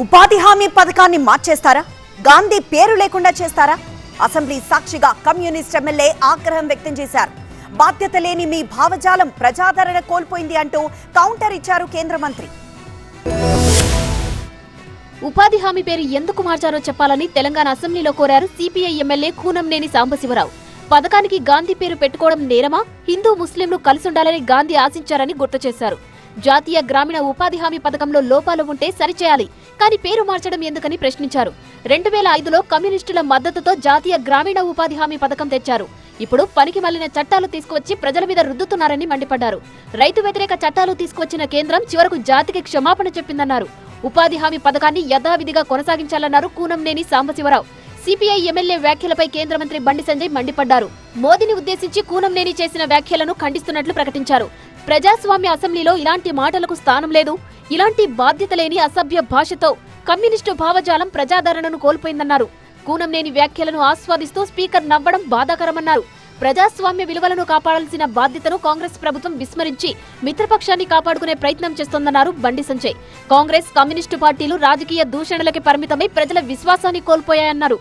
ఉపాధి హామీ పథకాన్ని మార్చేస్తారా? గాంధీ పేరు లేకుండా చేస్తారా? అసెంబ్లీ సాక్షిగా కమ్యూనిస్ట్ ఎమ్మెల్యే ఆగ్రహం వ్యక్తం చేశారు. బాధ్యత లేని మీ భావజాలం ప్రజాదరణ కోల్పోయింది అంటూ కౌంటర్ ఇచ్చారు కేంద్ర మంత్రి. ఉపాధి హామీ పేరు ఎందుకు మార్చారో చెప్పాలని తెలంగాణ అసెంబ్లీలో కోరారు సిపిఐ ఎమ్మెల్యే కూనంనేని సాంబశివరావు. పథకానికి గాంధీ పేరు పెట్టుకోవడం నేరమా? హిందూ ముస్లింలు కలిసుండాలని గాంధీ ఆశించారని గుర్తు చేశారు. జాతీయ గ్రామీణ ఉపాధి హామీ పథకంలో లోపాలు ఉంటే సరిచేయాలి, కానీ పేరు మార్చడం ఎందుకని ప్రశ్నించారు. 2005లో కమ్యూనిస్టుల మద్దతుతో జాతీయ గ్రామీణ ఉపాధి హామీ పథకం తెచ్చారు. ఇప్పుడు పనికి మళ్లిన చట్టాలు తీసుకువచ్చి ప్రజల మీద రుద్దుతున్నారని మండిపడ్డారు. రైతు వ్యతిరేక చట్టాలు తీసుకువచ్చిన కేంద్రం చివరకు జాతికి క్షమాపణ చెప్పిందన్నారు. ఉపాధి హామీ పథకాన్ని యథావిధిగా కొనసాగించాలన్నారు కూనంనేని సాంబశివరావు. సిపిఐ ఎమ్మెల్యే వ్యాఖ్యలపై కేంద్ర మంత్రి బండి సంజయ్ మండిపడ్డారు. మోదీని ఉద్దేశించి కూనంనేని చేసిన వ్యాఖ్యలను ఖండిస్తున్నట్లు ప్రకటించారు. ప్రజాస్వామ్య అసెంబ్లీలో ఇలాంటి మాటలకు స్థానం లేదు. ఇలాంటి బాధ్యత లేని అసభ్య భాషతో కమ్యూనిస్టు భావజాలం ప్రజాదరణను కోల్పోయిందన్నారు. కూనంనేని వ్యాఖ్యలను ఆస్వాదిస్తూ స్పీకర్ నవ్వడం బాధాకరమన్నారు. ప్రజాస్వామ్య విలువలను కాపాడాల్సిన బాధ్యతను కాంగ్రెస్ ప్రభుత్వం విస్మరించి మిత్రపక్షాన్ని కాపాడుకునే ప్రయత్నం చేస్తోందన్నారు బండి సంజయ్. కాంగ్రెస్, కమ్యూనిస్టు పార్టీలు రాజకీయ దూషణలకి పరిమితమై ప్రజల విశ్వాసాన్ని కోల్పోయాయన్నారు.